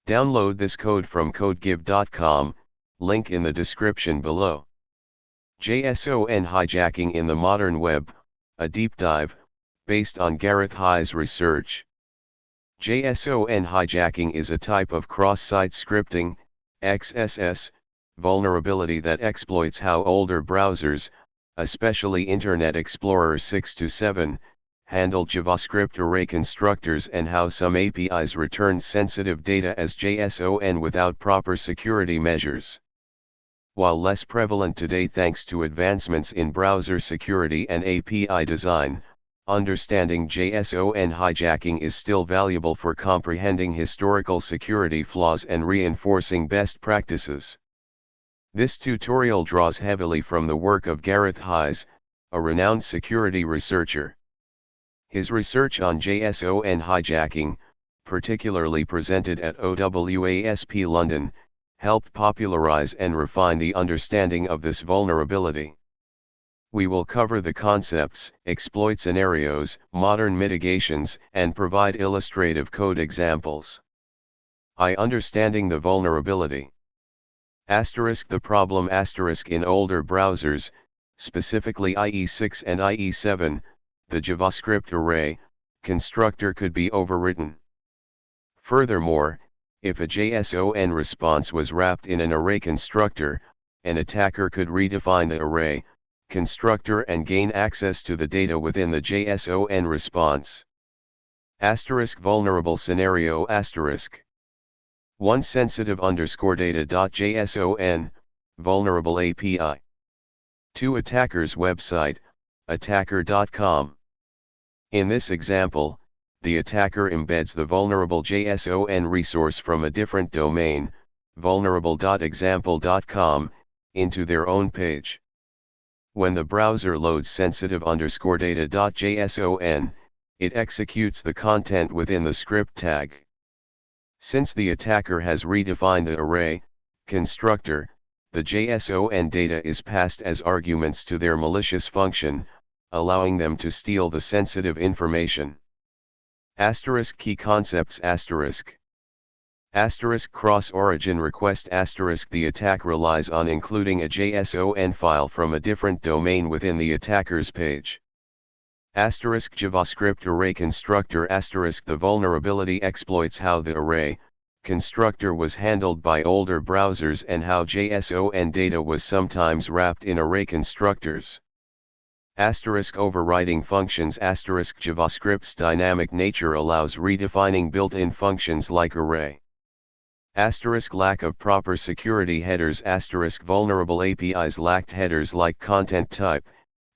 Download this code from codegive.com, link in the description below. Json hijacking in the modern web, a deep dive, based on Gareth High's research. Json hijacking is a type of cross-site scripting, XSS, vulnerability that exploits how older browsers, especially Internet Explorer 6 to 7, handle JavaScript array constructors and how some APIs return sensitive data as JSON without proper security measures. While less prevalent today thanks to advancements in browser security and API design, understanding JSON hijacking is still valuable for comprehending historical security flaws and reinforcing best practices. This tutorial draws heavily from the work of Gareth Highs, a renowned security researcher. His research on JSON hijacking, particularly presented at owasplondon, helped popularize and refine the understanding of this vulnerability. We will cover the concepts, exploit scenarios, modern mitigations, and provide illustrative code examples. Understanding the vulnerability. The problem in older browsers, specifically IE6 and IE7, the JavaScript array constructor could be overwritten. Furthermore, if a JSON response was wrapped in an array constructor, an attacker could redefine the array constructor and gain access to the data within the JSON response. Vulnerable scenario *. 1 sensitive_data.json, vulnerable API. 2 attacker's website, attacker.com. In this example, the attacker embeds the vulnerable JSON resource from a different domain, vulnerable.example.com, into their own page. When the browser loads sensitive_data.json, it executes the content within the script tag. Since the attacker has redefined the array constructor, the JSON data is passed as arguments to their malicious function, allowing them to steal the sensitive information. Key concepts cross-origin request the attack relies on including a JSON file from a different domain within the attacker's page. JavaScript array constructor the vulnerability exploits how the array constructor was handled by older browsers and how JSON data was sometimes wrapped in array constructors. Overriding functions JavaScript's dynamic nature allows redefining built-in functions like array. Lack of proper security headers vulnerable APIs lacked headers like content type,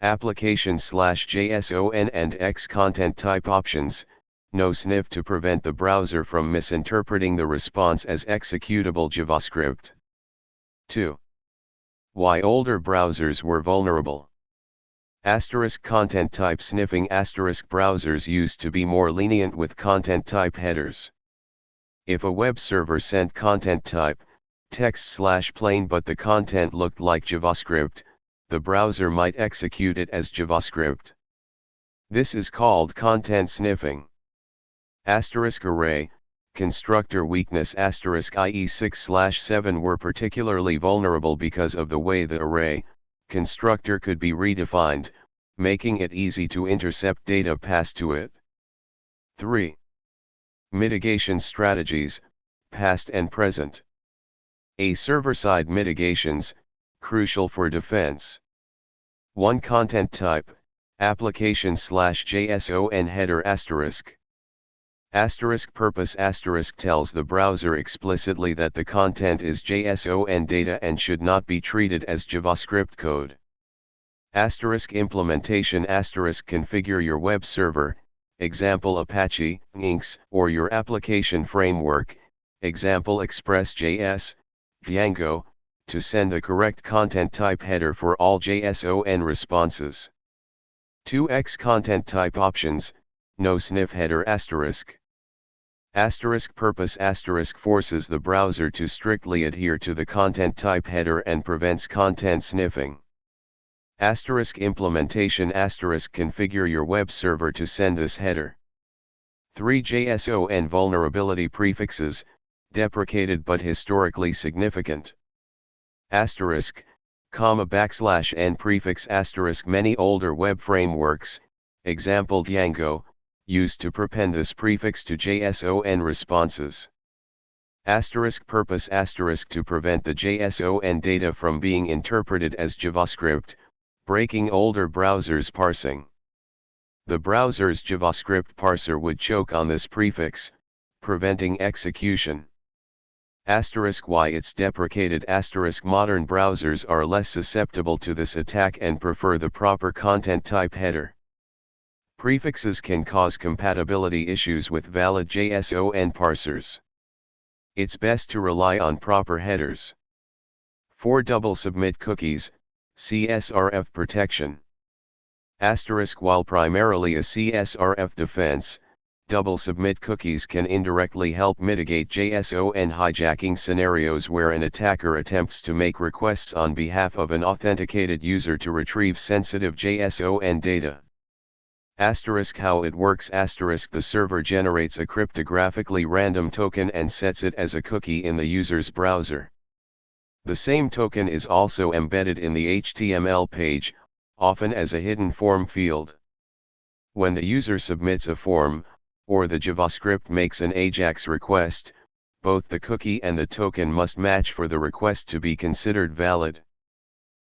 application/JSON and X content type options, no sniff to prevent the browser from misinterpreting the response as executable JavaScript. 2. Why older browsers were vulnerable. Content type sniffing browsers used to be more lenient with content type headers. If a web server sent content type, text/plain but the content looked like JavaScript, the browser might execute it as JavaScript. This is called content sniffing. Array constructor weakness IE6/7 were particularly vulnerable because of the way the array constructor could be redefined, making it easy to intercept data passed to it. 3. Mitigation strategies, past and present. Server-side mitigations, crucial for defense. 1. Content type, application/JSON header purpose tells the browser explicitly that the content is JSON data and should not be treated as JavaScript code. Implementation configure your web server, example Apache, Inks, or your application framework, example Express.js, Django, to send the correct content type header for all JSON responses. 2x content type options, no sniff header purpose forces the browser to strictly adhere to the content type header and prevents content sniffing. Implementation configure your web server to send this header. 3 JSON vulnerability prefixes, deprecated but historically significant. Asterisk, comma backslash n prefix asterisk. Many older web frameworks, example Django, used to prepend this prefix to JSON responses. Asterisk purpose asterisk to prevent the JSON data from being interpreted as JavaScript, breaking older browsers' parsing. The browser's JavaScript parser would choke on this prefix, preventing execution. Asterisk why it's deprecated asterisk. Modern browsers are less susceptible to this attack and prefer the proper content type header. Prefixes can cause compatibility issues with valid JSON parsers. It's best to rely on proper headers. 4. Double submit cookies, CSRF protection. Asterisk while primarily a CSRF defense, double submit cookies can indirectly help mitigate JSON hijacking scenarios where an attacker attempts to make requests on behalf of an authenticated user to retrieve sensitive JSON data. Asterisk how it works asterisk the server generates a cryptographically random token and sets it as a cookie in the user's browser. The same token is also embedded in the HTML page, often as a hidden form field. When the user submits a form, or the JavaScript makes an AJAX request, both the cookie and the token must match for the request to be considered valid.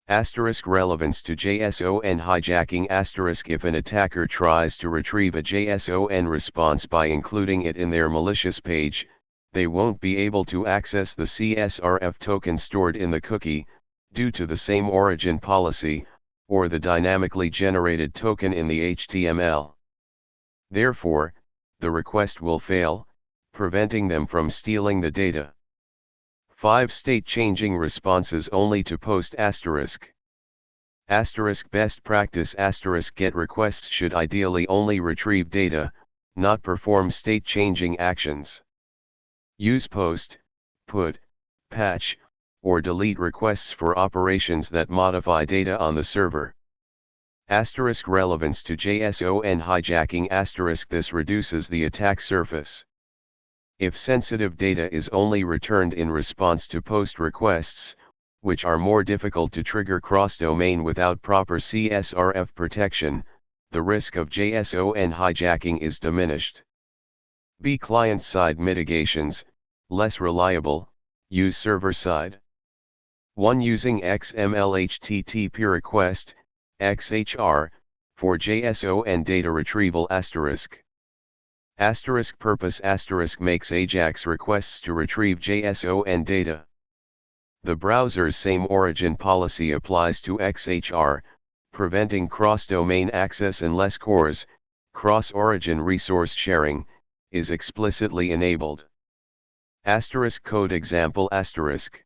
Asterisk relevance to JSON hijacking asterisk if an attacker tries to retrieve a JSON response by including it in their malicious page, they won't be able to access the CSRF token stored in the cookie, due to the same origin policy, or the dynamically generated token in the HTML. Therefore, the request will fail, preventing them from stealing the data. 5. State changing responses only to post asterisk. Asterisk best practice asterisk get requests should ideally only retrieve data, not perform state changing actions. Use post, put, patch, or delete requests for operations that modify data on the server. Asterisk relevance to JSON hijacking asterisk this reduces the attack surface. If sensitive data is only returned in response to post requests, which are more difficult to trigger cross-domain without proper CSRF protection, the risk of JSON hijacking is diminished. B. Client-side mitigations, less reliable, use server-side. 1. Using XML HTTP request, XHR, for JSON data retrieval asterisk. Asterisk purpose asterisk makes AJAX requests to retrieve JSON data. The browser's same origin policy applies to XHR, preventing cross-domain access unless CORS, cross-origin resource sharing, is explicitly enabled. Asterisk code example asterisk.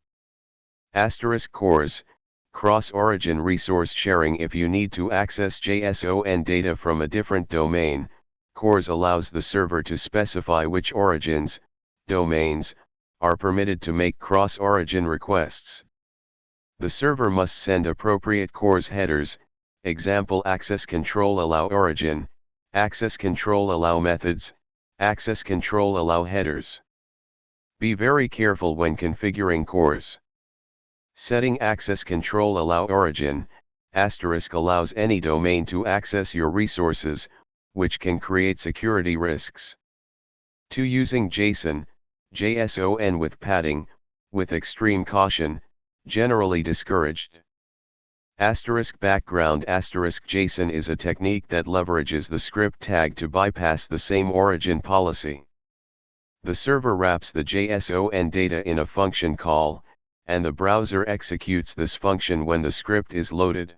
Asterisk CORS, cross-origin resource sharing. If you need to access JSON data from a different domain, CORS allows the server to specify which origins, domains, are permitted to make cross-origin requests. The server must send appropriate CORS headers, example access control allow origin, access control allow methods, access control allow headers. Be very careful when configuring CORS. Setting access control allow origin, asterisk allows any domain to access your resources, which can create security risks. 2. Using JSON, JSON with padding, with extreme caution, generally discouraged. Asterisk background asterisk JSON is a technique that leverages the script tag to bypass the same origin policy. The server wraps the JSON data in a function call, and the browser executes this function when the script is loaded.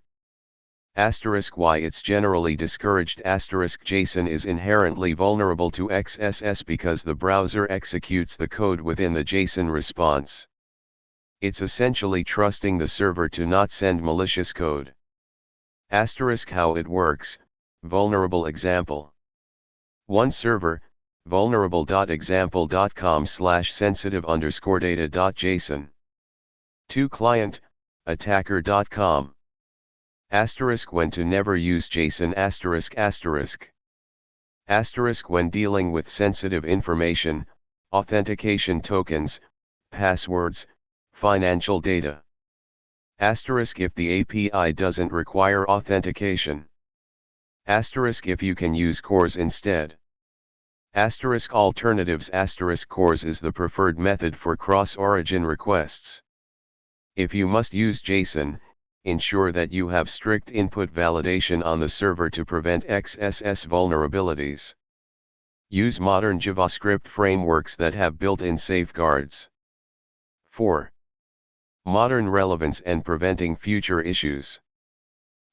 Asterisk why it's generally discouraged asterisk JSON is inherently vulnerable to XSS because the browser executes the code within the JSON response. It's essentially trusting the server to not send malicious code. Asterisk how it works, vulnerable example. 1. Server, vulnerable.example.com/sensitive_data.json. 2. Client, attacker.com. Asterisk when to never use JSON asterisk asterisk. Asterisk when dealing with sensitive information, authentication tokens, passwords, financial data. Asterisk if the API doesn't require authentication. Asterisk if you can use CORS instead. Asterisk alternatives. Asterisk CORS is the preferred method for cross-origin requests. If you must use Json, ensure that you have strict input validation on the server to prevent XSS vulnerabilities. Use modern JavaScript frameworks that have built-in safeguards. 4. Modern relevance and preventing future issues.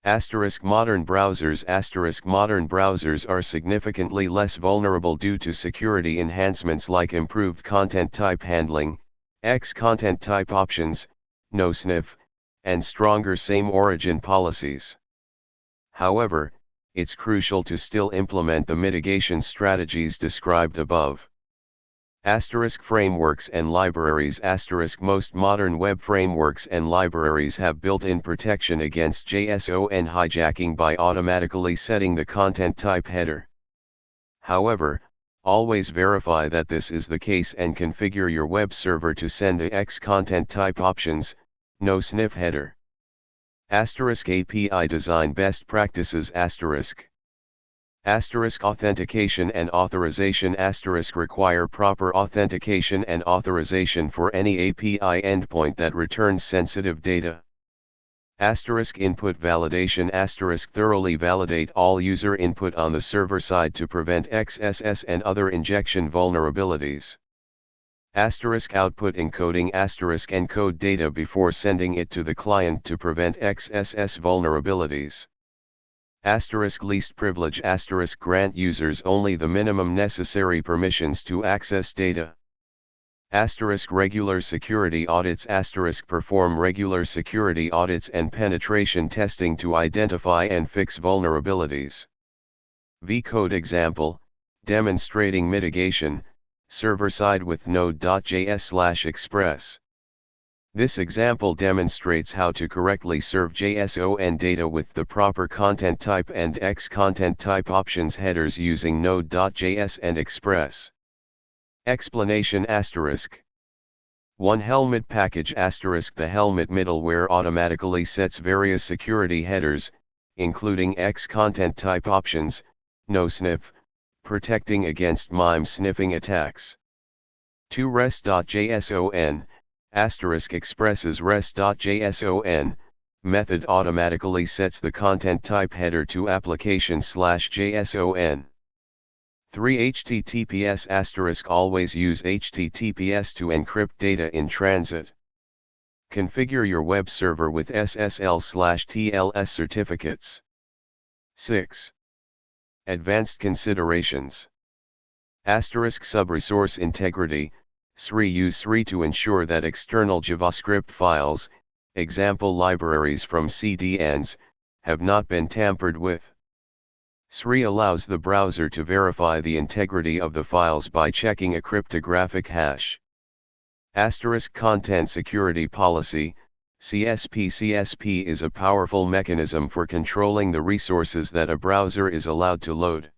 Asterisk modern browsers. Asterisk modern browsers are significantly less vulnerable due to security enhancements like improved content type handling, X content type options, no sniff, and stronger same origin policies. However, it's crucial to still implement the mitigation strategies described above. Asterisk frameworks and libraries. Asterisk most modern web frameworks and libraries have built-in protection against Json hijacking by automatically setting the content type header. However, always verify that this is the case and configure your web server to send the X content type options, no sniff header. Asterisk API design best practices. Asterisk authentication and authorization. Asterisk require proper authentication and authorization for any API endpoint that returns sensitive data. Asterisk input validation. Asterisk thoroughly validate all user input on the server side to prevent XSS and other injection vulnerabilities. Asterisk output encoding. Asterisk encode data before sending it to the client to prevent XSS vulnerabilities. Asterisk least privilege. Asterisk grant users only the minimum necessary permissions to access data. Asterisk regular security audits. Asterisk perform regular security audits and penetration testing to identify and fix vulnerabilities. vCode example, demonstrating mitigation, server-side with node.js/express. This example demonstrates how to correctly serve JSON data with the proper content type and X content type options headers using node.js and Express. Explanation. Asterisk 1. Helmet package. Asterisk the Helmet middleware automatically sets various security headers, including X content type options, no sniff, protecting against MIME sniffing attacks. 2. REST.json. Asterisk expresses REST.json, method automatically sets the content type header to application/json. 3. HTTPS. Asterisk always use HTTPS to encrypt data in transit. Configure your web server with SSL/TLS certificates. 6. Advanced considerations. Asterisk sub-resource integrity. Use SRI to ensure that external JavaScript files, example libraries from CDNs, have not been tampered with. SRI allows the browser to verify the integrity of the files by checking a cryptographic hash. Asterisk content security policy. CSP. CSP is a powerful mechanism for controlling the resources that a browser is allowed to load.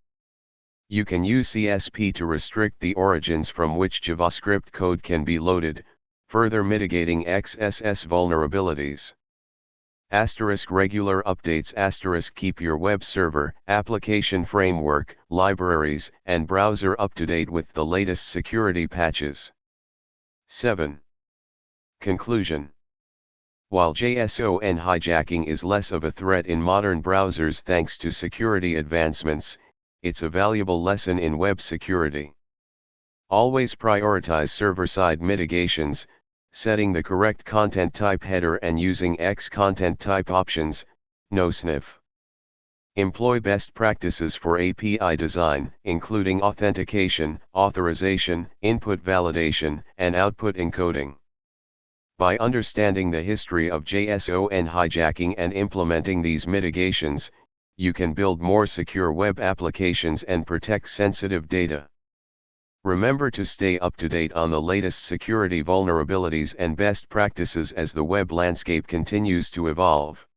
You can use CSP to restrict the origins from which JavaScript code can be loaded, further mitigating XSS vulnerabilities. Asterisk regular updates. Asterisk keep your web server, application framework, libraries, and browser up to date with the latest security patches. 7. Conclusion. While JSON hijacking is less of a threat in modern browsers thanks to security advancements, it's a valuable lesson in web security. Always prioritize server-side mitigations, setting the correct content type header and using X content type options, no sniff. Employ best practices for API design, including authentication, authorization, input validation, and output encoding. By understanding the history of JSON hijacking and implementing these mitigations, you can build more secure web applications and protect sensitive data. Remember to stay up to date on the latest security vulnerabilities and best practices as the web landscape continues to evolve.